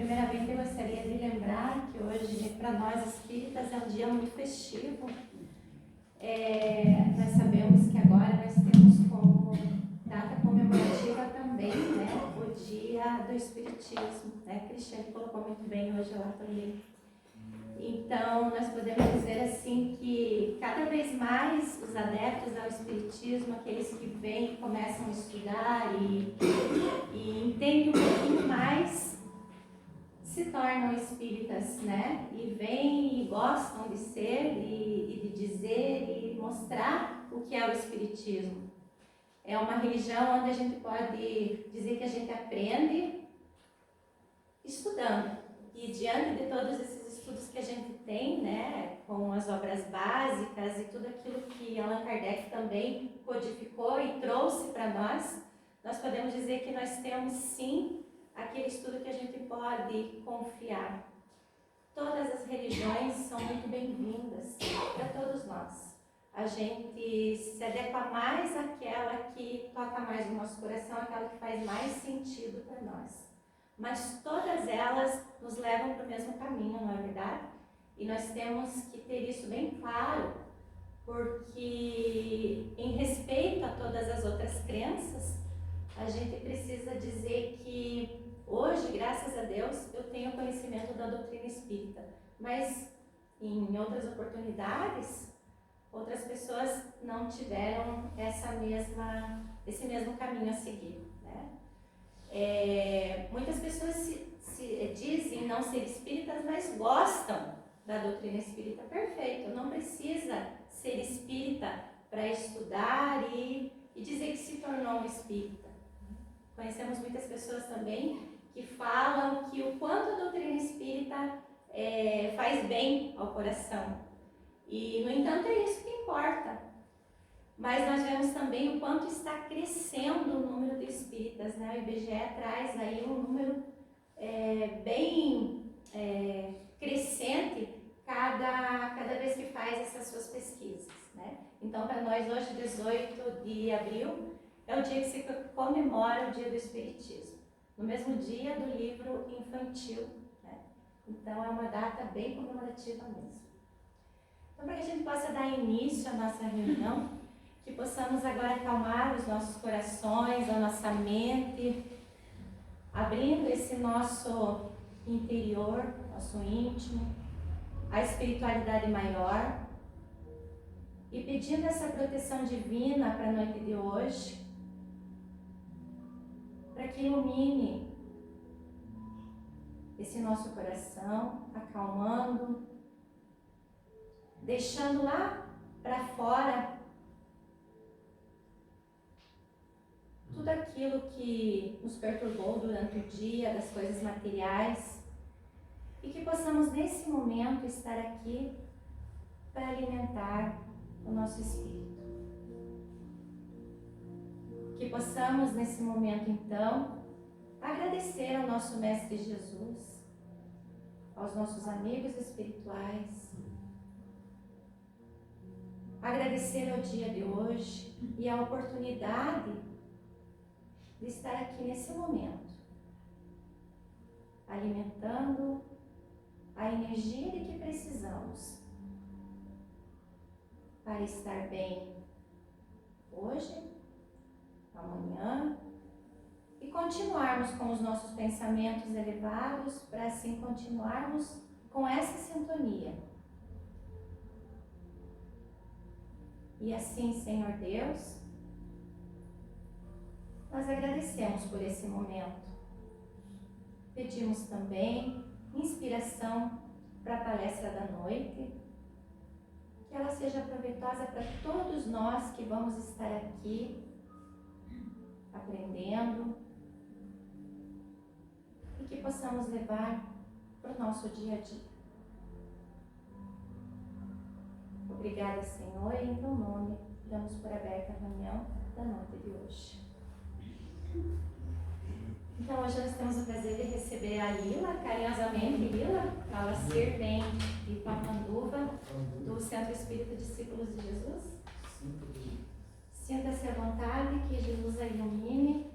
Primeiramente, eu gostaria de lembrar que hoje, para nós espíritas, é um dia muito festivo. Nós sabemos que agora nós temos como data comemorativa também, né, o Dia do Espiritismo, né? Cristiane colocou muito bem hoje lá também. Então, nós podemos dizer assim que cada vez mais os adeptos ao Espiritismo, aqueles que vêm, começam a estudar e entendem um pouquinho mais, se tornam espíritas, né? E vêm e gostam de ser e de dizer e mostrar o que é o Espiritismo. É uma religião onde a gente pode dizer que a gente aprende estudando. E diante de todos esses estudos que a gente tem, né, com as obras básicas e tudo aquilo que Allan Kardec também codificou e trouxe para nós podemos dizer que nós temos sim aquele estudo que a gente pode confiar. Todas as religiões são muito bem-vindas para todos nós. A gente se adequa mais àquela que toca mais o nosso coração, aquela que faz mais sentido para nós. Mas todas elas nos levam para o mesmo caminho, não é verdade? E nós temos que ter isso bem claro, porque em respeito a todas as outras crenças, a gente precisa dizer que hoje, graças a Deus, eu tenho conhecimento da doutrina espírita, mas em outras oportunidades, outras pessoas não tiveram esse mesmo caminho a seguir, né? Muitas pessoas se dizem não ser espíritas, mas gostam da doutrina espírita. Perfeito, não precisa ser espírita para estudar e dizer que se tornou um espírita. Conhecemos muitas pessoas também que falam que o quanto a doutrina espírita faz bem ao coração. E, no entanto, é isso que importa. Mas nós vemos também o quanto está crescendo o número de espíritas, né? O IBGE traz aí um número bem crescente cada vez que faz essas suas pesquisas, né? Então, para nós, hoje, 18 de abril, é o dia que se comemora o Dia do Espiritismo, no mesmo dia do livro infantil, né? Então, é uma data bem comemorativa mesmo. Então, para que a gente possa dar início à nossa reunião, que possamos agora acalmar os nossos corações, a nossa mente, abrindo esse nosso interior, nosso íntimo, a espiritualidade maior, e pedindo essa proteção divina para a noite de hoje, para que ilumine esse nosso coração, acalmando, deixando lá para fora tudo aquilo que nos perturbou durante o dia, das coisas materiais, e que possamos nesse momento estar aqui para alimentar o nosso espírito. Que possamos nesse momento então agradecer ao nosso Mestre Jesus, aos nossos amigos espirituais, agradecer ao dia de hoje e a oportunidade de estar aqui nesse momento, alimentando a energia de que precisamos para estar bem hoje, amanhã, e continuarmos com os nossos pensamentos elevados, para assim continuarmos com essa sintonia. E assim, Senhor Deus, nós agradecemos por esse momento. Pedimos também inspiração para a palestra da noite, que ela seja proveitosa para todos nós que vamos estar aqui aprendendo e que possamos levar para o nosso dia a dia. Obrigada, Senhor, e em teu nome damos por aberta a reunião da noite de hoje. Então, hoje nós temos o prazer de receber a Lila, carinhosamente Lila, ela vem de Papanduva, do Centro Espírita Discípulos de Jesus. Sinta-se à vontade, que Jesus a ilumine.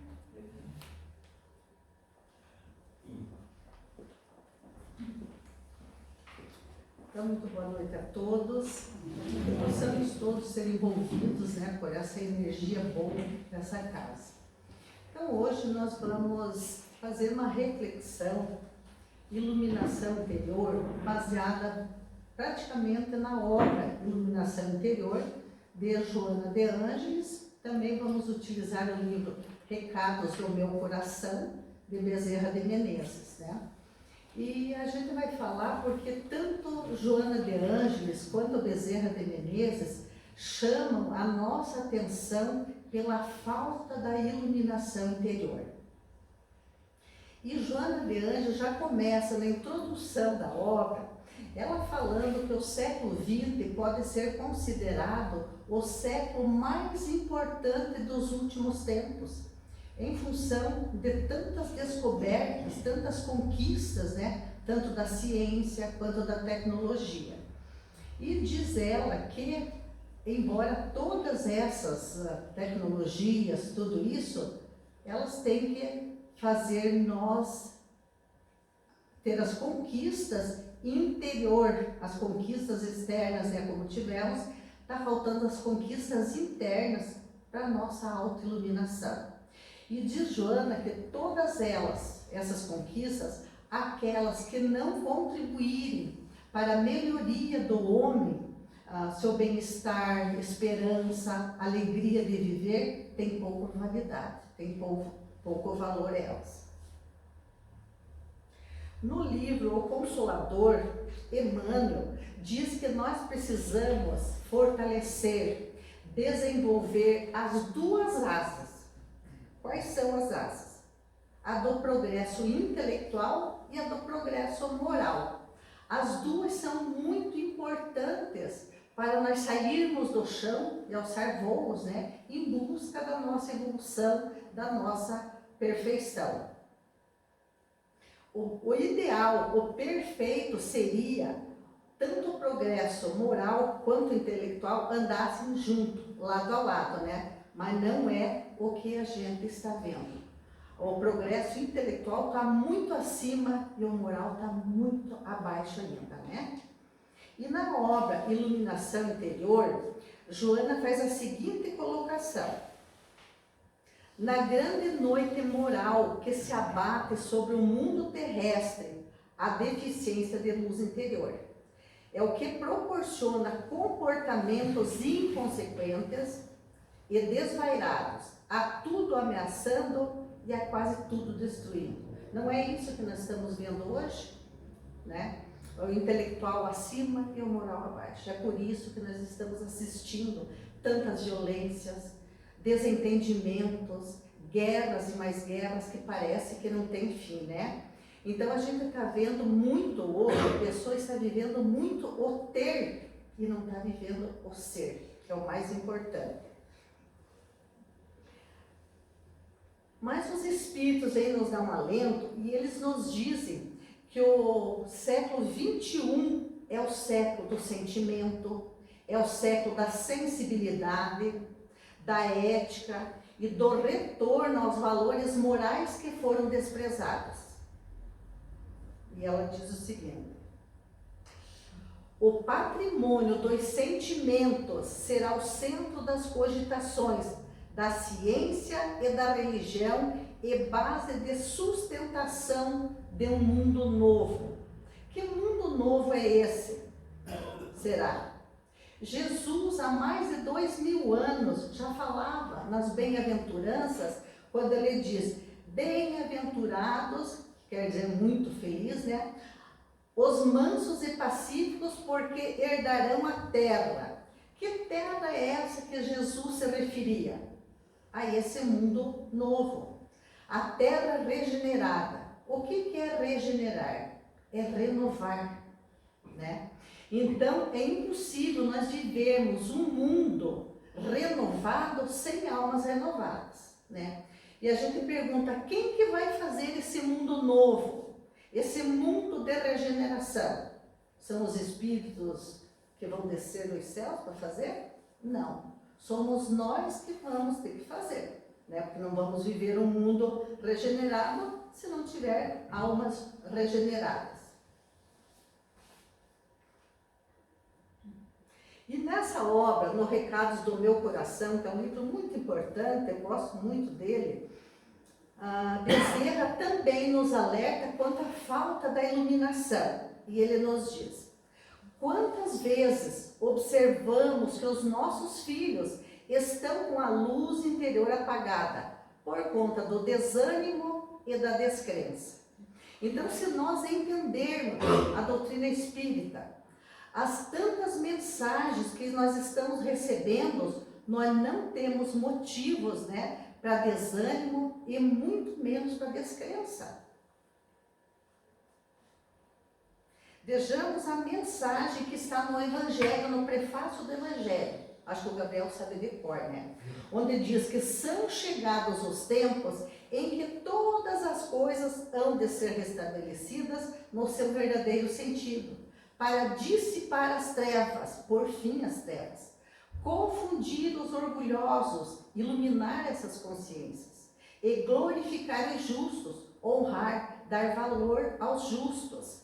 Então, muito boa noite a todos. Que possamos todos ser envolvidos, né, por essa energia boa dessa casa. Então, hoje nós vamos fazer uma reflexão, iluminação interior, baseada praticamente na obra Iluminação Interior, de Joana de Ângeles. Também vamos utilizar o livro Recados do Meu Coração, de Bezerra de Menezes, né? E a gente vai falar porque tanto Joana de Ângeles quanto Bezerra de Menezes chamam a nossa atenção pela falta da iluminação interior. E Joana de Ângeles já começa na introdução da obra, ela falando que o século XX pode ser considerado o século mais importante dos últimos tempos, em função de tantas descobertas, tantas conquistas, né? Tanto da ciência quanto da tecnologia. E diz ela que, embora todas essas tecnologias, tudo isso, elas têm que fazer nós ter as conquistas interior, as conquistas externas, né, como tivemos, está faltando as conquistas internas para a nossa autoiluminação. E diz Joana que todas elas, essas conquistas, aquelas que não contribuírem para a melhoria do homem, seu bem-estar, esperança, alegria de viver, tem pouca validade, tem pouco valor elas. No livro O Consolador, Emmanuel diz que nós precisamos fortalecer, desenvolver as duas asas. Quais são as asas? A do progresso intelectual e a do progresso moral. As duas são muito importantes para nós sairmos do chão e alçar voos, né, em busca da nossa evolução, da nossa perfeição. O ideal, o perfeito seria tanto o progresso moral quanto intelectual andassem junto, lado a lado, né? Mas não é o que a gente está vendo. O progresso intelectual está muito acima e o moral está muito abaixo ainda, né? E na obra Iluminação Interior, Joana faz a seguinte colocação: na grande noite moral que se abate sobre o mundo terrestre, a deficiência de luz interior é o que proporciona comportamentos inconsequentes e desvairados, a tudo ameaçando e a quase tudo destruindo. Não é isso que nós estamos vendo hoje, né? O intelectual acima e o moral abaixo. É por isso que nós estamos assistindo tantas violências, desentendimentos, guerras e mais guerras que parece que não tem fim, né? Então a gente está vendo muito hoje, a pessoa está vivendo muito o ter e não está vivendo o ser, que é o mais importante. Mas os espíritos aí nos dão um alento e eles nos dizem que o século XXI é o século do sentimento, é o século da sensibilidade, da ética e do retorno aos valores morais que foram desprezados. E ela diz o seguinte: o patrimônio dos sentimentos será o centro das cogitações da ciência e da religião e base de sustentação de um mundo novo. Que mundo novo é esse? Será? Jesus, há mais de 2000 anos, já falava nas bem-aventuranças, quando ele diz: bem-aventurados, quer dizer muito feliz, né? Os mansos e pacíficos, porque herdarão a terra. Que terra é essa que Jesus se referia? A esse mundo novo. A terra regenerada. O que é regenerar? É renovar, né? Então, é impossível nós vivermos um mundo renovado sem almas renovadas, né? E a gente pergunta, quem que vai fazer esse mundo novo? Esse mundo de regeneração? São os espíritos que vão descer nos céus para fazer? Não. Somos nós que vamos ter que fazer, né? Porque não vamos viver um mundo regenerado se não tiver almas regeneradas. E nessa obra, no Recados do Meu Coração, que é um livro muito importante, eu gosto muito dele, Bezerra também nos alerta quanto à falta da iluminação. E ele nos diz: quantas vezes observamos que os nossos filhos estão com a luz interior apagada por conta do desânimo e da descrença. Então, se nós entendermos a doutrina espírita, as tantas mensagens que nós estamos recebendo, nós não temos motivos, né, para desânimo e muito menos para descrença. Vejamos a mensagem que está no Evangelho, no prefácio do Evangelho. Acho que o Gabriel sabe de cor, né? Onde diz que são chegados os tempos em que todas as coisas hão de ser restabelecidas no seu verdadeiro sentido, para dissipar as trevas, por fim as trevas, confundir os orgulhosos, iluminar essas consciências, e glorificar os justos, honrar, dar valor aos justos.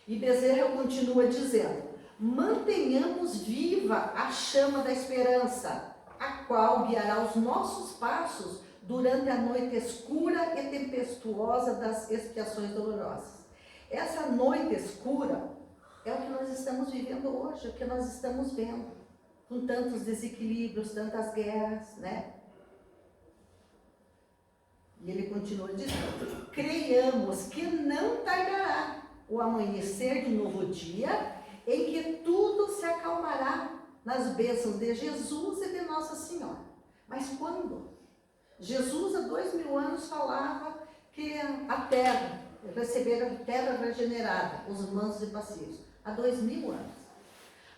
E Bezerra continua dizendo: mantenhamos viva a chama da esperança, a qual guiará os nossos passos durante a noite escura e tempestuosa das expiações dolorosas. Essa noite escura é o que nós estamos vivendo hoje, o que nós estamos vendo, com tantos desequilíbrios, tantas guerras, né? E ele continua dizendo: creiamos que não tardará o amanhecer de um novo dia, em que tudo se acalmará nas bênçãos de Jesus e de Nossa Senhora. Mas quando? Jesus, há 2000 anos, falava que a terra, receber a terra regenerada, os mansos e passivos. Há 2000 anos.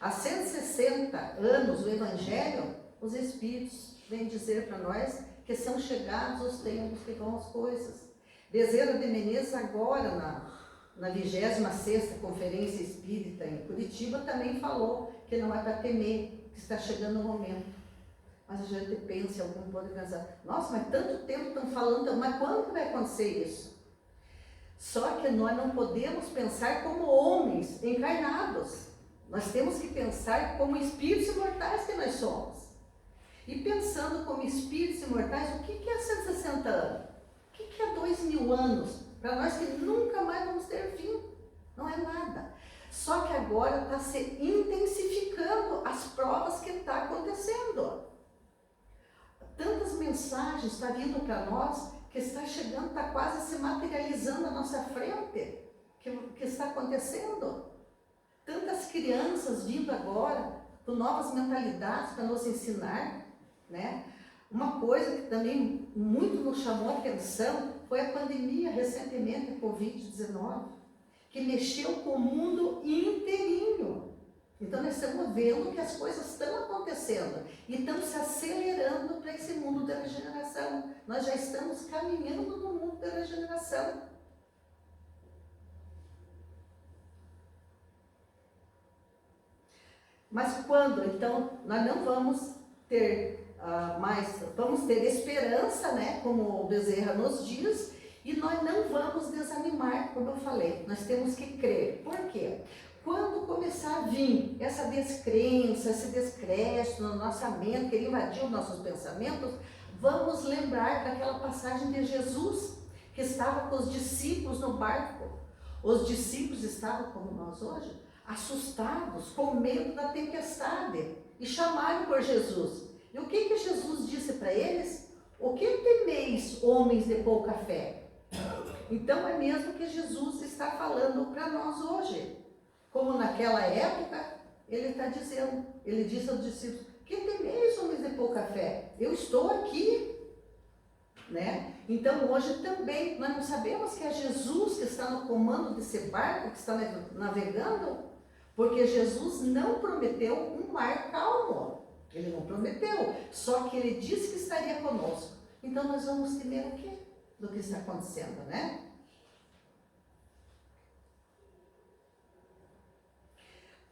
Há 160 anos, o Evangelho, os Espíritos vêm dizer para nós que são chegados os tempos que vão as coisas. Bezerra de Menezes, agora, na 26ª Conferência Espírita em Curitiba, também falou que não é para temer, que está chegando o momento. Mas a gente pensa, algum pode pensar: nossa, mas tanto tempo estão falando, mas quando vai acontecer isso? Só que nós não podemos pensar como homens encarnados. Nós temos que pensar como espíritos imortais que nós somos. E pensando como espíritos imortais, o que é 160 anos? O que é 2000 anos? Para nós que nunca mais vamos ter fim. Não é nada. Só que agora está se intensificando as provas que está acontecendo. Tantas mensagens estão vindo para nós, que está chegando, está quase se materializando à nossa frente, que está acontecendo. Tantas crianças vindo agora, com novas mentalidades para nos ensinar, né? Uma coisa que também muito nos chamou a atenção foi a pandemia recentemente, a Covid-19, que mexeu com o mundo inteirinho. Então nós estamos vendo que as coisas estão acontecendo e estão se acelerando para esse mundo da regeneração. Nós já estamos caminhando no mundo da regeneração. Mas quando, então, nós não vamos ter vamos ter esperança, né, como o Bezerra nos diz, e nós não vamos desanimar, como eu falei, nós temos que crer. Por quê? Quando começar a vir essa descrença, esse descrédito na nossa mente, que invadiu nossos pensamentos, vamos lembrar daquela passagem de Jesus, que estava com os discípulos no barco. Os discípulos estavam, como nós hoje, assustados, com medo da tempestade, e chamaram por Jesus. E o que Jesus disse para eles? O que temeis, homens de pouca fé? Então é mesmo que Jesus está falando para nós hoje. Como naquela época, ele está dizendo, ele disse aos discípulos: que temeis, homens de pouca fé? Eu estou aqui. Né? Então hoje também, nós não sabemos que é Jesus que está no comando desse barco, que está navegando, porque Jesus não prometeu um mar calmo. Ele não prometeu, só que ele disse que estaria conosco. Então nós vamos temer o quê? Do que está acontecendo, né?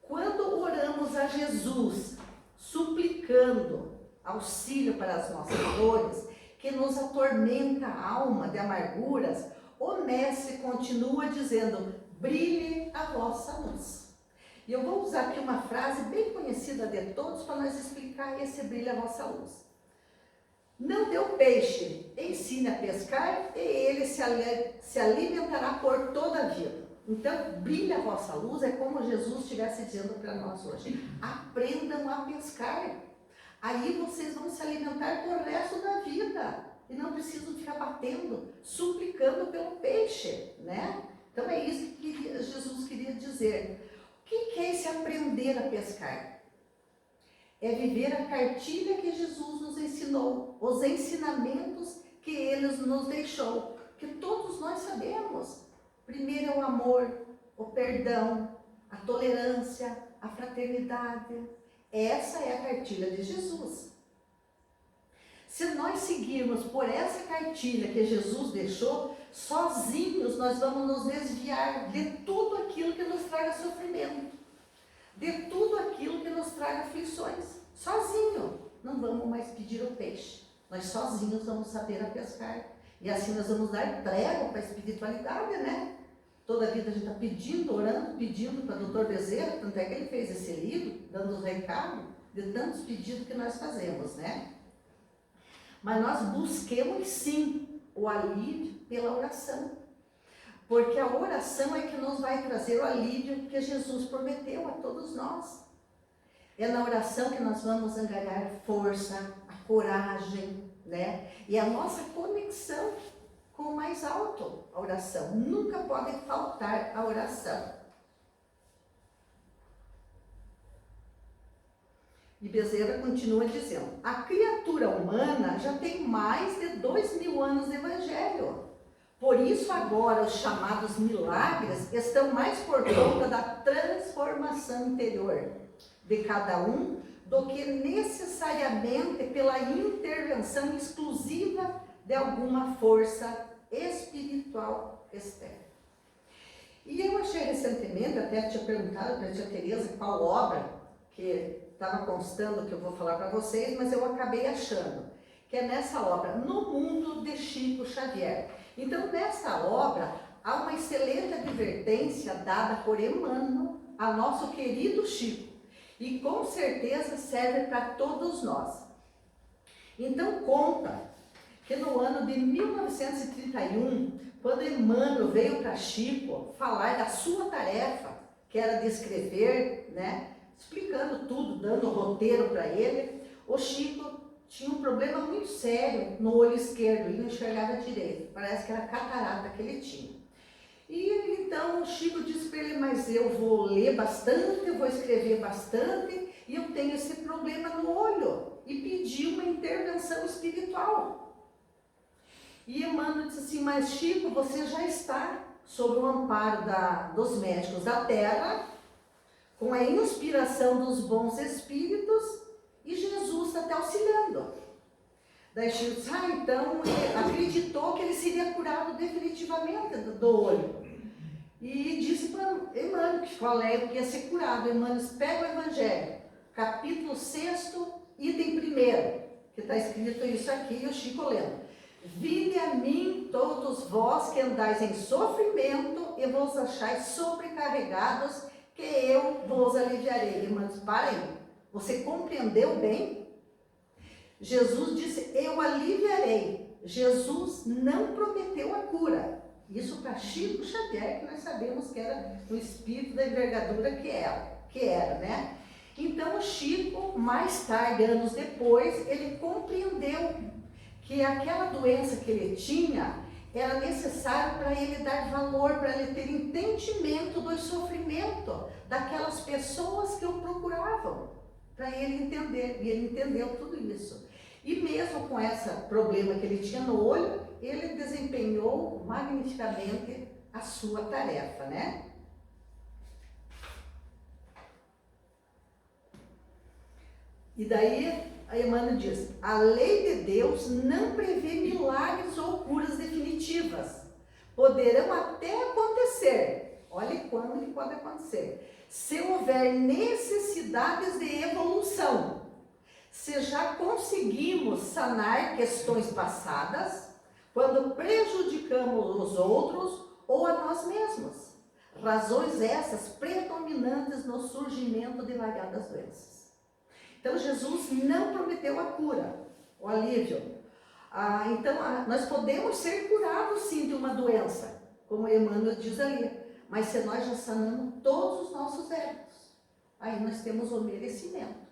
Quando oramos a Jesus, suplicando auxílio para as nossas dores, que nos atormenta a alma de amarguras, o Mestre continua dizendo: brilhe a vossa luz. E eu vou usar aqui uma frase bem conhecida de todos para nós explicar esse brilhe a vossa luz. Não deu peixe, ensine a pescar e ele se alimentará por toda a vida. Então, brilhe a vossa luz é como Jesus estivesse dizendo para nós hoje. Aprendam a pescar. Aí vocês vão se alimentar por resto da vida. E não precisam ficar batendo, suplicando pelo peixe, né? Então é isso que Jesus queria dizer. O que é esse aprender a pescar? É viver a cartilha que Jesus nos ensinou, os ensinamentos que Ele nos deixou, que todos nós sabemos. Primeiro é o amor, o perdão, a tolerância, a fraternidade. Essa é a cartilha de Jesus. Se nós seguirmos por essa cartilha que Jesus deixou, sozinhos nós vamos nos desviar de tudo aquilo que nos traga sofrimento, de tudo aquilo que nos traga aflições. Sozinho, não vamos mais pedir o peixe. Nós sozinhos vamos saber a pescar. E assim nós vamos dar trégua para a espiritualidade, né? Toda a vida a gente está pedindo, orando, pedindo para o Dr. Bezerra, tanto é que ele fez esse livro, dando os recados de tantos pedidos que nós fazemos, né? Mas nós busquemos sim o alívio pela oração. Porque a oração é que nos vai trazer o alívio que Jesus prometeu a todos nós. É na oração que nós vamos angariar força, a coragem, né? E a nossa conexão com o mais alto, a oração. Nunca pode faltar a oração. E Bezerra continua dizendo, a criatura humana já tem mais de 2000 anos de evangelho. Por isso agora os chamados milagres estão mais por conta da transformação interior de cada um do que necessariamente pela intervenção exclusiva de alguma força espiritual externa. E eu achei recentemente, até tinha perguntado para a tia Tereza qual obra que estava constando que eu vou falar para vocês, mas eu acabei achando que é nessa obra, No Mundo de Chico Xavier. Então, nessa obra, há uma excelente advertência dada por Emmanuel a nosso querido Chico, e com certeza serve para todos nós. Então, conta que no ano de 1931, quando Emmanuel veio para Chico falar da sua tarefa, que era de escrever, né, explicando tudo, dando roteiro para ele, o Chico tinha um problema muito sério no olho esquerdo, ele não enxergava direito, parece que era catarata que ele tinha. E então o Chico disse para ele, mas eu vou ler bastante, eu vou escrever bastante, e eu tenho esse problema no olho, e pediu uma intervenção espiritual. E Emmanuel disse assim, mas Chico, você já está sob o amparo dos médicos da Terra, com a inspiração dos bons espíritos, e Jesus está te auxiliando. Daí Chico disse, então acreditou que ele seria curado definitivamente do olho. E disse para Emmanuel que falei que ia ser curado. Emmanuel disse, pega o Evangelho, capítulo 6, item 1, que está escrito isso aqui, e o Chico lendo. Vinde a mim todos vós que andais em sofrimento e vos achais sobrecarregados, que eu vos aliviarei. Irmãos, para aí. Você compreendeu bem? Jesus disse, eu aliviarei. Jesus não prometeu a cura. Isso para Chico Xavier, que nós sabemos que era o espírito da envergadura que era, né? Então o Chico, mais tarde, anos depois, ele compreendeu que aquela doença que ele tinha era necessário para ele dar valor, para ele ter entendimento do sofrimento daquelas pessoas que o procuravam, para ele entender, e ele entendeu tudo isso. E mesmo com esse problema que ele tinha no olho, ele desempenhou magnificamente a sua tarefa, né? E daí a Emmanuel diz, a lei de Deus não prevê milagres ou curas definitivas. Poderão até acontecer, olhe quando que pode acontecer, se houver necessidades de evolução, se já conseguimos sanar questões passadas, quando prejudicamos os outros ou a nós mesmos, Razões essas predominantes no surgimento de variadas doenças. Então, Jesus não prometeu a cura, o alívio. Nós podemos ser curados sim de uma doença, como Emmanuel diz ali, mas se nós já sanamos todos os nossos erros, aí nós temos o merecimento.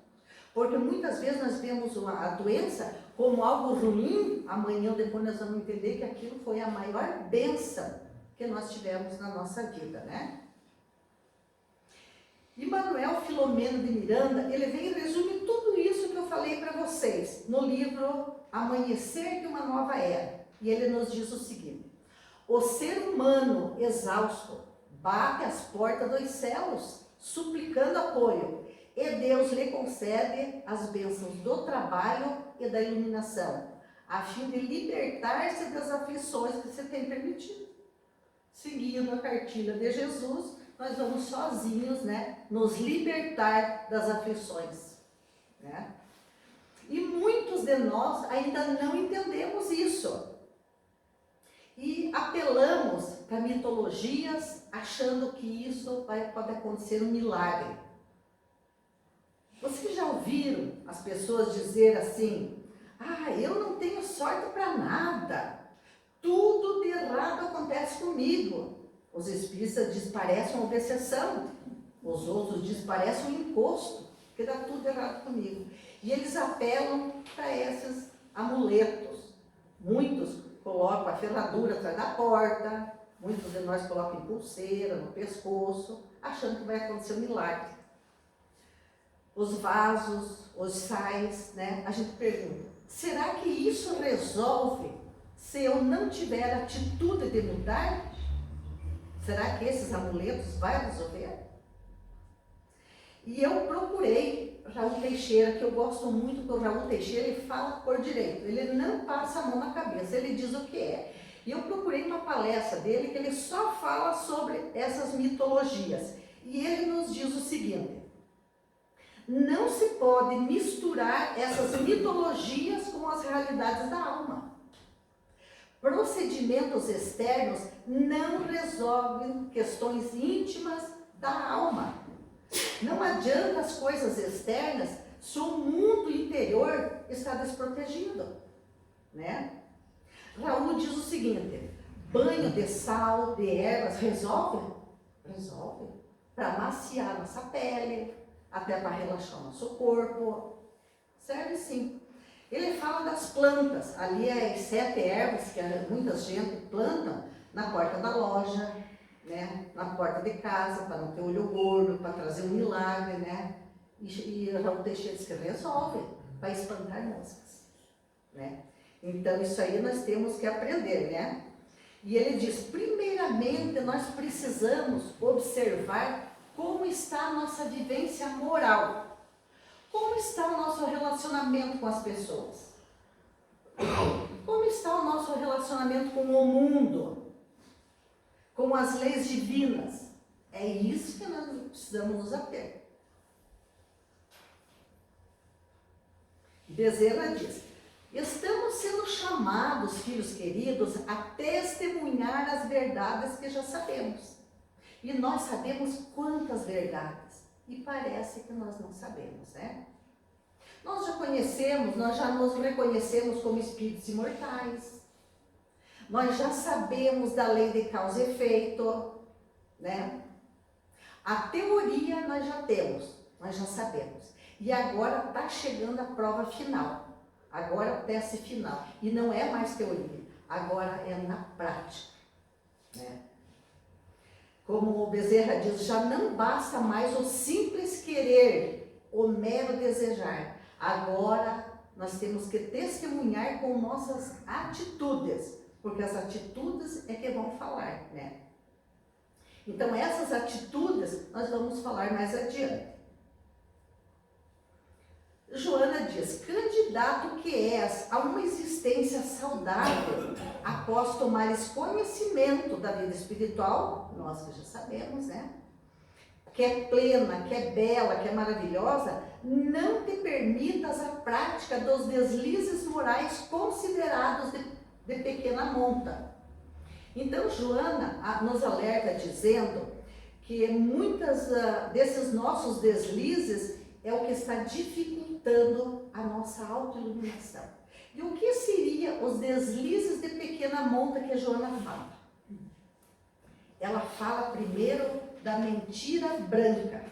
Porque muitas vezes nós vemos a doença como algo ruim, amanhã ou depois nós vamos entender que aquilo foi a maior bênção que nós tivemos na nossa vida, né? E Manuel Filomeno de Miranda, ele vem e resume tudo isso que eu falei para vocês no livro Amanhecer de uma Nova Era. E ele nos diz o seguinte: o ser humano exausto bate às portas dos céus, suplicando apoio, e Deus lhe concede as bênçãos do trabalho e da iluminação, a fim de libertar-se das aflições que se tem permitido. Seguindo a cartilha de Jesus, nós vamos sozinhos, né, nos libertar das aflições, né? E muitos de nós ainda não entendemos isso. E apelamos para mitologias, achando que isso pode acontecer um milagre. Vocês já ouviram as pessoas dizer assim: eu não tenho sorte para nada, tudo de errado acontece comigo. Os espíritas dizem: parece uma obsessão. Os outros dizem: parece um encosto, que dá tudo errado comigo. E eles apelam para esses amuletos. Muitos colocam a ferradura atrás da porta, muitos de nós colocam em pulseira, no pescoço, achando que vai acontecer um milagre. Os vasos, os sais, né? A gente pergunta: será que isso resolve se eu não tiver atitude de mudar? Será que esses amuletos vão resolver? E eu procurei Raul Teixeira, que eu gosto muito, porque o Raul Teixeira ele fala por direito, ele não passa a mão na cabeça, ele diz o que é. E eu procurei uma palestra dele que ele só fala sobre essas mitologias. E ele nos diz o seguinte: não se pode misturar essas mitologias com as realidades da alma. Procedimentos externos não resolvem questões íntimas da alma. Não adianta as coisas externas se o mundo interior está desprotegido, né? Raul diz o seguinte: banho de sal, de ervas, resolve? Resolve. Para maciar nossa pele, até para relaxar nosso corpo. Serve sim. Ele fala das plantas, ali as 7 ervas que muita gente plantam na porta da loja, né? Na porta de casa, para não ter olho gordo, para trazer um milagre, né? E Raul Teixeira diz que resolve, para espantar moscas, né? Então isso aí nós temos que aprender, né? E ele diz: primeiramente nós precisamos observar como está a nossa vivência moral. Como está o nosso relacionamento com as pessoas? Como está o nosso relacionamento com o mundo? Com as leis divinas? É isso que nós precisamos nos ater. Bezerra diz: estamos sendo chamados, filhos queridos, a testemunhar as verdades que já sabemos. E nós sabemos quantas verdades. E parece que nós não sabemos, né? Nós já conhecemos, nós já nos reconhecemos como espíritos imortais. Nós já sabemos da lei de causa e efeito, né? A teoria nós já temos, nós já sabemos. E agora está chegando a prova final. Agora o teste final. E não é mais teoria, agora é na prática, né? Como o Bezerra diz, já não basta mais o simples querer, o mero desejar. Agora nós temos que testemunhar com nossas atitudes, porque as atitudes é que vão falar, né? Então essas atitudes nós vamos falar mais adiante. Joana diz: candidato que és a uma existência saudável, após tomares conhecimento da vida espiritual, nós que já sabemos, né? Que é plena, que é bela, que é maravilhosa, não te permitas a prática dos deslizes morais considerados de pequena monta. Então Joana nos alerta dizendo que muitas desses nossos deslizes é o que está dificultando a nossa autoiluminação. E o que seriam os deslizes de pequena monta que a Joana fala? Ela fala primeiro da mentira branca.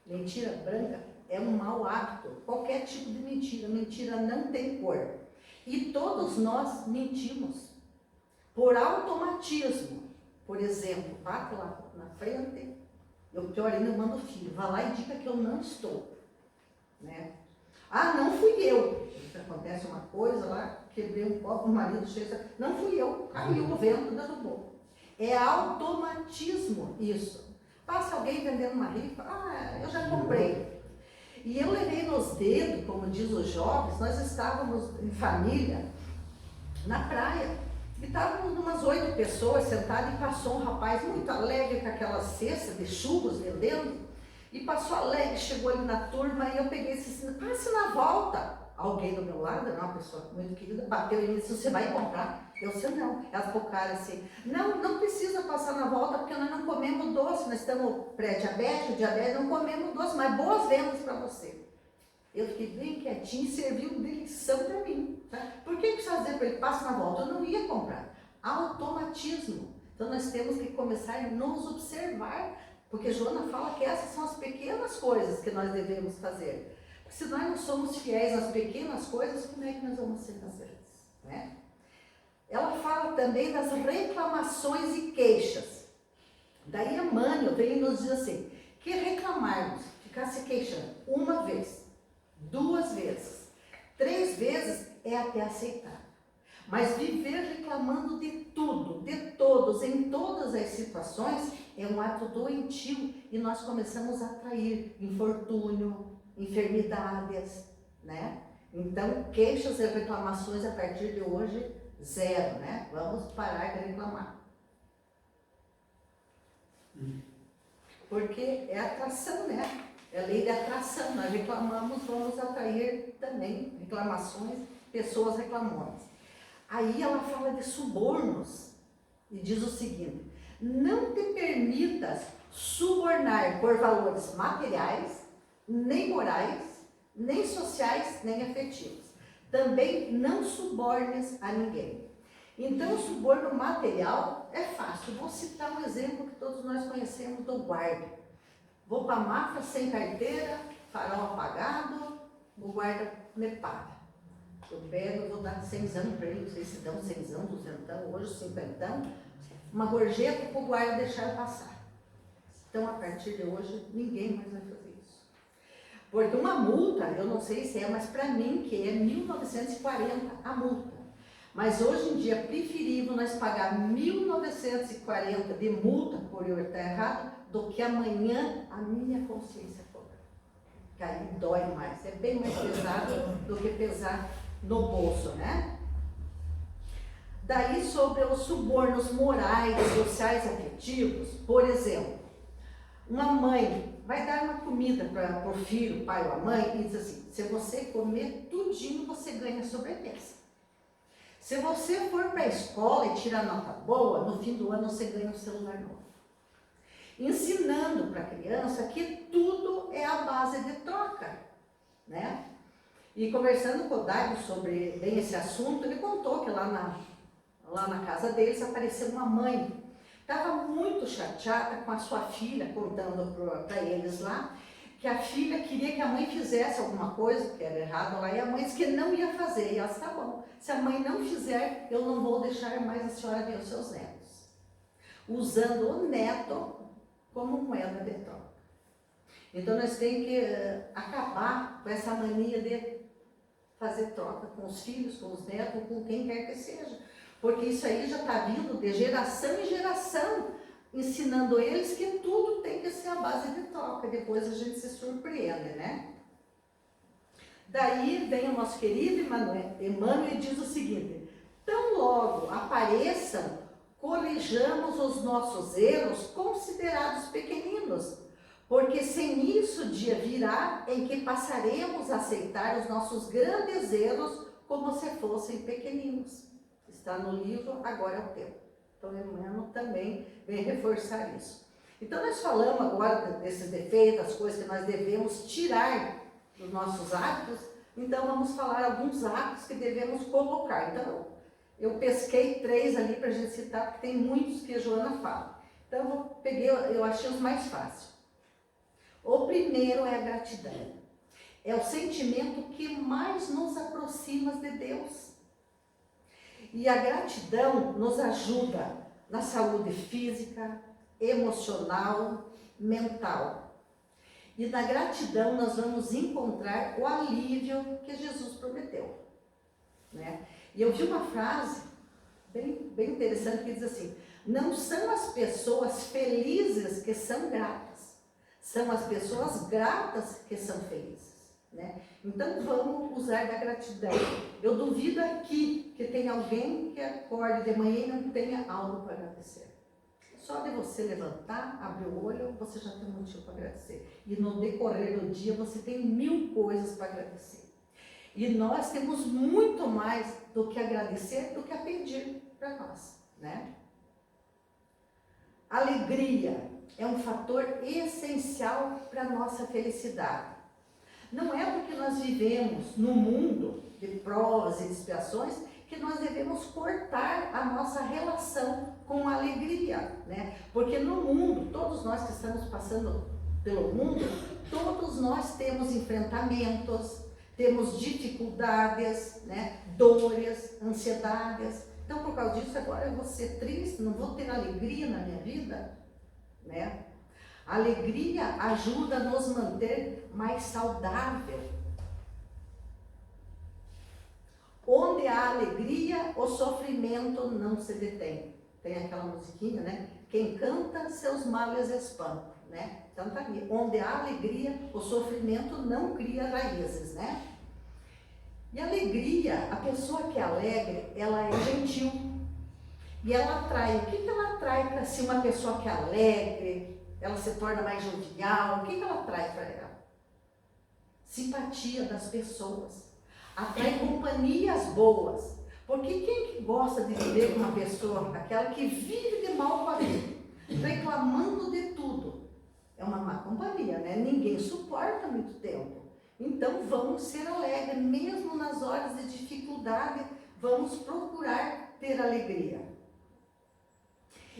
Mentira branca é um mau hábito, qualquer tipo de mentira. Mentira não tem cor. E todos nós mentimos por automatismo. Por exemplo, bate lá na frente, eu pior ainda, eu mando o filho, vá lá e diga que eu não estou. Né? Ah, não fui eu. Acontece uma coisa lá, quebrei um copo, o marido chega, não fui eu, caiu o vento, derrubou. É automatismo isso. Passa alguém vendendo uma rifa, eu já comprei. E eu levei nos dedos, como diz os jovens, nós estávamos em família na praia. E estávamos umas 8 pessoas sentadas e passou um rapaz muito alegre com aquela cesta de churros vendendo. E passou alegre, chegou ali na turma e eu peguei esse sinal, passe na volta. Alguém do meu lado, uma pessoa muito querida, bateu em mim e disse, você vai comprar? Eu disse, não. Elas focaram assim, não precisa passar na volta porque nós não comemos doce, nós estamos pré-diabético, diabetes, não comemos doce, mas boas vendas para você. Eu fiquei bem quietinho e serviu de lição para mim. Tá? Por que precisa dizer para ele, passa na volta? Eu não ia comprar. Automatismo. Então nós temos que começar a nos observar, porque Joana fala que essas são as pequenas coisas que nós devemos fazer. Porque se nós não somos fiéis às pequenas coisas, como é que nós vamos ser nas grandes? Né? Ela fala também das reclamações e queixas. Daí Emmanuel vem e nos diz assim, que reclamarmos, ficar se queixando uma vez, 2 vezes, 3 vezes é até aceitar. Mas viver reclamando de tudo, de todos, em todas as situações, é um ato doentio e nós começamos a atrair infortúnio, enfermidades, né? Então, queixas e reclamações a partir de hoje, 0, né? Vamos parar de reclamar. Porque é atração, né? É a lei de atração. Nós reclamamos, vamos atrair também reclamações, pessoas reclamonas. Aí ela fala de subornos e diz o seguinte, não te permitas subornar por valores materiais, nem morais, nem sociais, nem afetivos. Também não subornes a ninguém. Então, o suborno material é fácil. Vou citar um exemplo que todos nós conhecemos do guarda. Vou para a máfia sem carteira, farol apagado, o guarda me paga. Eu pego, vou dar 100 anos para ele, não sei se dão 100 anos, 200, hoje 50, uma gorjeta para o guarda deixar passar. Então, a partir de hoje, ninguém mais vai fazer isso. Porque uma multa, eu não sei se é, mas para mim que é 1940 a multa. Mas hoje em dia é preferível nós pagar 1940 de multa por eu estar errado do que amanhã a minha consciência cobrar. Que aí dói mais, é bem mais pesado do que pesar no bolso, né? Daí sobre os subornos morais, sociais, afetivos, por exemplo, uma mãe vai dar uma comida para o filho, o pai ou a mãe, e diz assim, se você comer tudinho, você ganha sobremesa. Se você for para a escola e tirar nota boa, no fim do ano você ganha um celular novo. Ensinando para a criança que tudo é a base de troca, né? E conversando com o Dario sobre bem esse assunto, ele contou que lá na casa deles apareceu uma mãe. Estava muito chateada com a sua filha, contando para eles lá, que a filha queria que a mãe fizesse alguma coisa, que era errado lá, e a mãe disse que não ia fazer. E ela disse, tá bom, se a mãe não fizer, eu não vou deixar mais a senhora ver os seus netos. Usando o neto como moeda de troca. Então nós temos que acabar com essa mania de fazer troca com os filhos, com os netos, com quem quer que seja. Porque isso aí já está vindo de geração em geração, ensinando eles que tudo tem que ser a base de troca. Depois a gente se surpreende, né? Daí vem o nosso querido Emmanuel e diz o seguinte, tão logo apareçam, corrijamos os nossos erros considerados pequeninos, porque sem isso o dia virá em que passaremos a aceitar os nossos grandes erros como se fossem pequeninos. Está no livro, agora é o teu. Então, Emmanuel também vem reforçar isso. Então, nós falamos agora desses defeitos, das coisas que nós devemos tirar dos nossos hábitos. Então, vamos falar alguns hábitos que devemos colocar. Então, eu pesquei 3 ali para a gente citar, porque tem muitos que a Joana fala. Então, eu achei os mais fáceis. O primeiro é a gratidão. É o sentimento que mais nos aproxima de Deus. E a gratidão nos ajuda na saúde física, emocional, mental. E na gratidão nós vamos encontrar o alívio que Jesus prometeu, né? E eu vi uma frase bem interessante que diz assim: não são as pessoas felizes que são gratas, são as pessoas gratas que são felizes, né? Então vamos usar da gratidão. Eu duvido aqui que tem alguém que acorde de manhã e não tenha algo para agradecer. Só de você levantar, abrir o olho, você já tem um motivo para agradecer. E no decorrer do dia você tem 1000 coisas para agradecer. E nós temos muito mais do que agradecer do que a pedir para nós, né? Alegria é um fator essencial para a nossa felicidade. Não é porque nós vivemos no mundo de provas e expiações que nós devemos cortar a nossa relação com a alegria, né? Porque no mundo, todos nós que estamos passando pelo mundo, todos nós temos enfrentamentos, temos dificuldades, né? Dores, ansiedades. Então, por causa disso, agora eu vou ser triste, não vou ter alegria na minha vida, né? A alegria ajuda a nos manter mais saudável. Onde há alegria, o sofrimento não se detém. Tem aquela musiquinha, né? Quem canta, seus males espanta, né? Então tá ali. Onde há alegria, o sofrimento não cria raízes, né? E alegria, a pessoa que é alegre, ela é gentil. E ela atrai. O que ela atrai para si uma pessoa que é alegre? Ela se torna mais jovial. O que ela atrai para ela? Simpatia das pessoas. Atrai companhias boas. Porque quem que gosta de viver com uma pessoa, aquela que vive de mal com a vida, reclamando de tudo? É uma má companhia, né? Ninguém suporta muito tempo. Então vamos ser alegres, mesmo nas horas de dificuldade, vamos procurar ter alegria.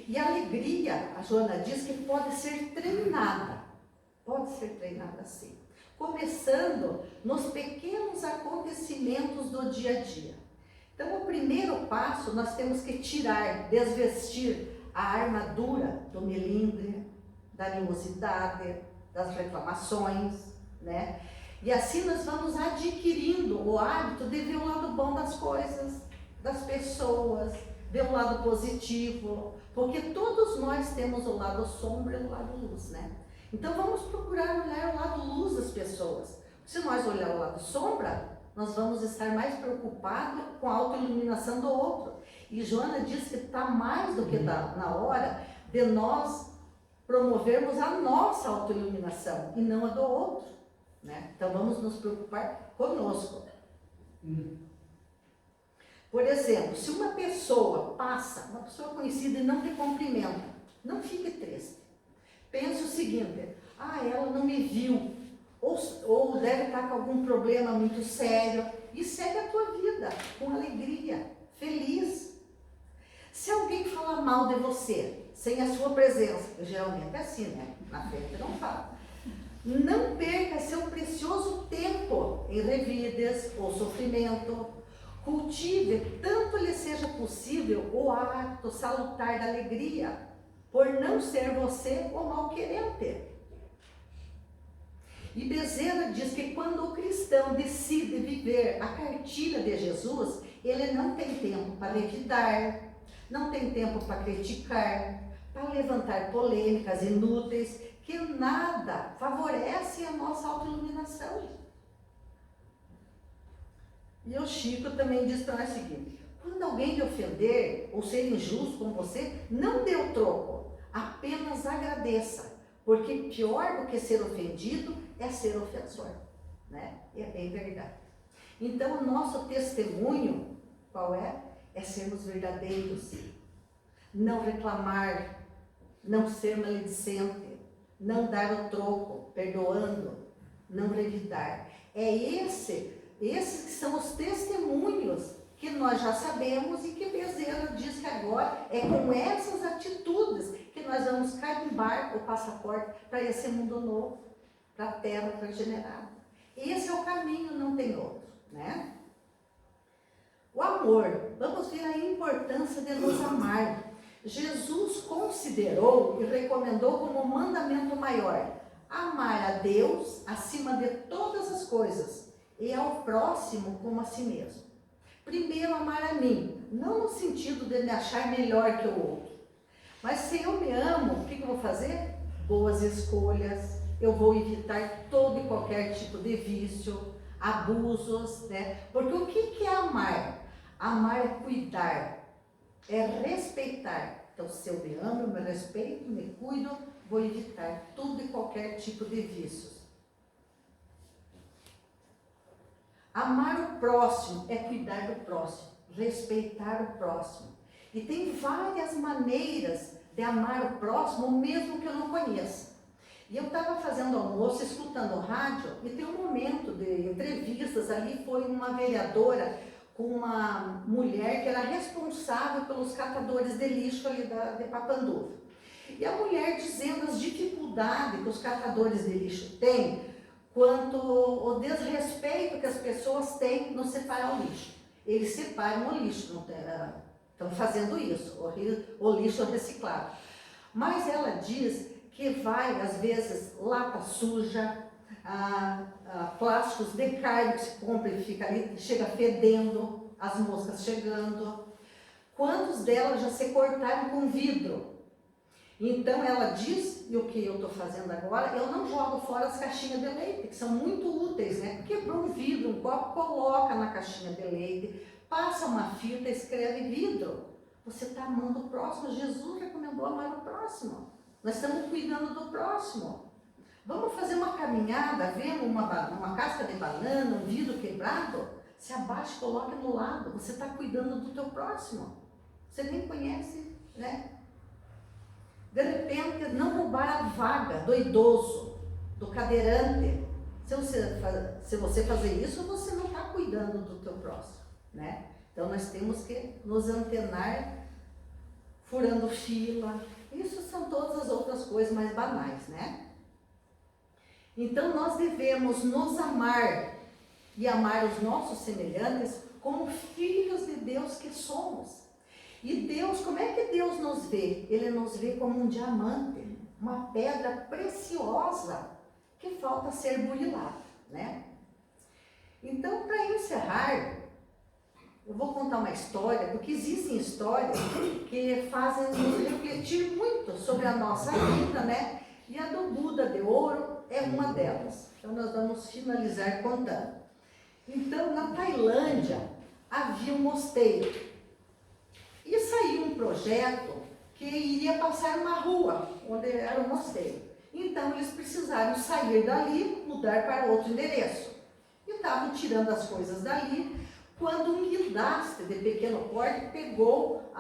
E a alegria, a Joana diz que pode ser treinada. Pode ser treinada sim. Começando nos pequenos acontecimentos do dia a dia. Então, o primeiro passo, nós temos que tirar, desvestir a armadura do melindre, da animosidade, das reclamações, né? E assim nós vamos adquirindo o hábito de ver o lado bom das coisas, das pessoas, ver o lado positivo, porque todos nós temos o lado sombra e o lado luz, né? Então vamos procurar olhar o lado luz das pessoas. Se nós olhar o lado sombra, nós vamos estar mais preocupados com a autoiluminação do outro. E Joana diz que está mais do que na hora de nós promovermos a nossa autoiluminação e não a do outro, né? Então vamos nos preocupar conosco. Por exemplo, se uma pessoa passa, uma pessoa conhecida e não te cumprimenta, não fique triste. Pense o seguinte: ela não me viu, ou deve estar com algum problema muito sério, e segue a tua vida com alegria, feliz. Se alguém falar mal de você, sem a sua presença, geralmente é assim, né? Na frente não fala. Não perca seu precioso tempo em revidas ou sofrimento. Cultive, tanto lhe seja possível, o ato salutar da alegria, por não ser você o mal-querente. E Bezerra diz que quando o cristão decide viver a cartilha de Jesus, ele não tem tempo para revidar, não tem tempo para criticar, para levantar polêmicas inúteis, que nada favorece a nossa autoiluminação. E o Chico também diz para nós o seguinte: quando alguém te ofender ou ser injusto com você, não dê o troco, apenas agradeça, porque pior do que ser ofendido é ser ofensor, né? É bem verdade. Então o nosso testemunho, qual é? É sermos verdadeiros. não reclamar, não ser maledicente, não dar o troco, perdoando, não revidar. Esses que são os testemunhos que nós já sabemos e que Bezerra diz que agora é com essas atitudes que nós vamos carimbar o passaporte para esse mundo novo, para a terra regenerada. Esse é o caminho, não tem outro, né? O amor, vamos ver a importância de nos amar. Jesus considerou e recomendou como mandamento maior amar a Deus acima de todas as coisas e ao próximo como a si mesmo. Primeiro, amar a mim, não no sentido de me achar melhor que o outro, mas se eu me amo, o que eu vou fazer? Boas escolhas, eu vou evitar todo e qualquer tipo de vício, abusos, né? Porque o que é amar? Amar é cuidar, é respeitar. Então, se eu me amo, eu me respeito, me cuido, vou evitar todo e qualquer tipo de vícios. Amar o próximo é cuidar do próximo, respeitar o próximo. E tem várias maneiras de amar o próximo, mesmo que eu não conheça. E eu estava fazendo almoço, escutando o rádio, e tem um momento de entrevistas ali, foi uma vereadora com uma mulher que era responsável pelos catadores de lixo ali de Papanduva. E a mulher dizendo as dificuldades que os catadores de lixo têm, quanto o desrespeito que as pessoas têm no separar o lixo. Eles separam o lixo, não estão fazendo isso, o lixo reciclado. Mas ela diz que vai, às vezes, lata suja, plásticos de carne que se compra e fica ali, chega fedendo, as moscas chegando. Quantos delas já se cortaram com vidro? Então ela diz, e o que eu estou fazendo agora, eu não jogo fora as caixinhas de leite, que são muito úteis, né? Quebrou um vidro, um copo, coloca na caixinha de leite, passa uma fita, escreve vidro. Você está amando o próximo. Jesus recomendou amar o próximo. Nós estamos cuidando do próximo. Vamos fazer uma caminhada, vendo uma casca de banana, um vidro quebrado, se abaixa e coloca no lado. Você está cuidando do teu próximo. Você nem conhece, né? De repente, não roubar a vaga do idoso, do cadeirante. Se você fazer isso, você não está cuidando do teu próximo, né? Então, nós temos que nos antenar, furando fila. Isso são todas as outras coisas mais banais, né? Então, nós devemos nos amar e amar os nossos semelhantes como filhos de Deus que somos. E Deus, como é que Deus nos vê? Ele nos vê como um diamante, uma pedra preciosa que falta ser burilada, né? Então, para encerrar, eu vou contar uma história, porque existem histórias que fazem nos refletir muito sobre a nossa vida, né? E a do Buda de Ouro é uma delas. Então, nós vamos finalizar contando. Então, na Tailândia, havia um mosteiro. E saiu um projeto que iria passar uma rua, onde era o mosteiro. Então, eles precisaram sair dali, mudar para outro endereço. E estavam tirando as coisas dali, quando um guindaste de pequeno porte pegou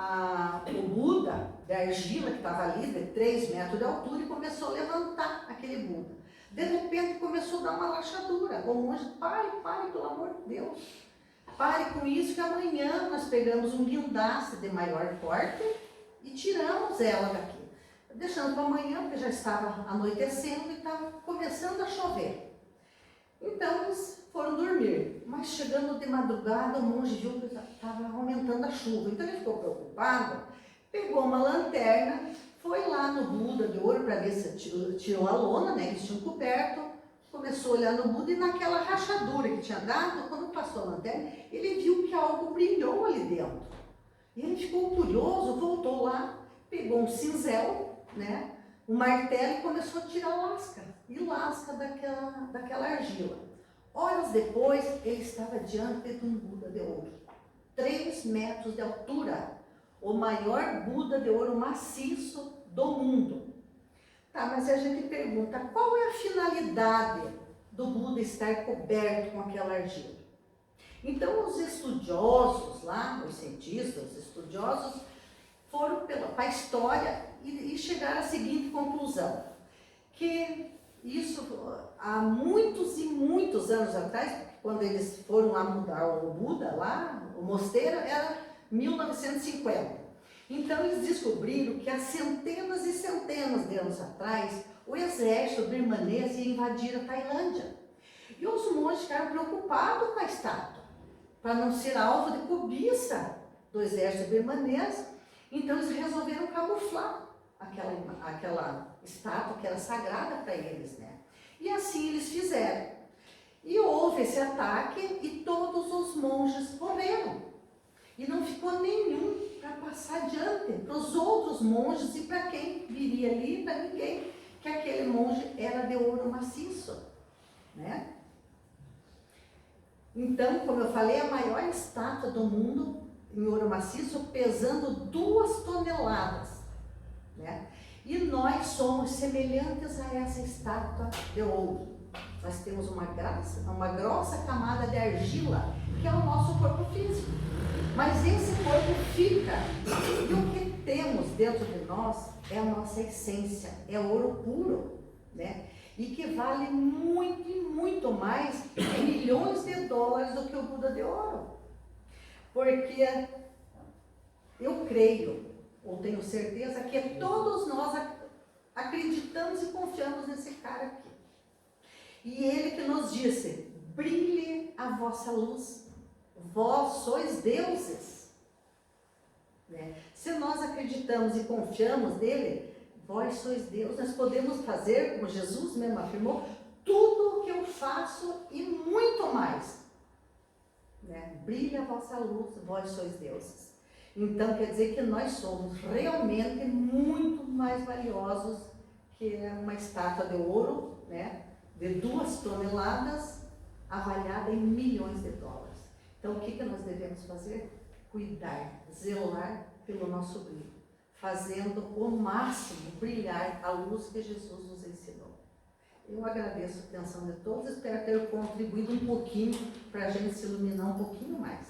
o Buda de argila, que estava ali, de 3 metros de altura, e começou a levantar aquele Buda. De repente, começou a dar uma rachadura. O monge, pare, pelo amor de Deus. Pare com isso, que amanhã nós pegamos um guindaste de maior porte e tiramos ela daqui. Deixando para amanhã, porque já estava anoitecendo e estava começando a chover. Então eles foram dormir, mas chegando de madrugada o monge viu que estava aumentando a chuva. Então ele ficou preocupado, pegou uma lanterna, foi lá no Buda de Ouro para ver se tirou a lona, né, eles tinham coberto. Começou a olhar no Buda e naquela rachadura que tinha dado, quando passou a lanterna, ele viu que algo brilhou ali dentro. E ele ficou curioso, voltou lá, pegou um cinzel, né, um martelo e começou a tirar lasca daquela argila. Horas depois, ele estava diante de um Buda de ouro, 3 metros de altura, o maior Buda de ouro maciço do mundo. Tá, mas a gente pergunta, qual é a finalidade do Buda estar coberto com aquela argila? Então, os estudiosos lá, os cientistas, os estudiosos, foram para a história e chegaram à seguinte conclusão, que isso há muitos e muitos anos atrás, quando eles foram lá mudar o Buda, lá, o mosteiro, era 1950. Então eles descobriram que há centenas e centenas de anos atrás, o exército birmanês ia invadir a Tailândia. E os monges ficaram preocupados com a estátua, para não ser alvo de cobiça do exército birmanês. Então eles resolveram camuflar aquela estátua que era sagrada para eles, né? E assim eles fizeram. E houve esse ataque e todos os monges morreram. E não ficou nenhum para passar adiante para os outros monges e para quem viria ali, para ninguém, que aquele monge era de ouro maciço, né? Então, como eu falei, a maior estátua do mundo em ouro maciço, pesando 2 toneladas, né? E nós somos semelhantes a essa estátua de ouro. Nós temos uma grossa camada de argila, que é o nosso corpo físico. Mas esse corpo fica, e o que temos dentro de nós é a nossa essência, é ouro puro, né? E que vale muito e muito mais, milhões de dólares do que o Buda de ouro. Porque eu creio, ou tenho certeza, que todos nós acreditamos e confiamos nesse cara aqui. E ele que nos disse, brilhe a vossa luz, vós sois deuses. Né? Se nós acreditamos e confiamos nele, vós sois Deus, nós podemos fazer, como Jesus mesmo afirmou, tudo o que eu faço e muito mais. Né? Brilha a vossa luz, vós sois deuses. Então quer dizer que nós somos realmente muito mais valiosos que uma estátua de ouro, né? De 2 toneladas, avaliada em milhões de dólares. Então o que nós devemos fazer? Cuidar, zelar pelo nosso brilho, fazendo o máximo brilhar a luz que Jesus nos ensinou. Eu agradeço a atenção de todos, espero ter contribuído um pouquinho para a gente se iluminar um pouquinho mais.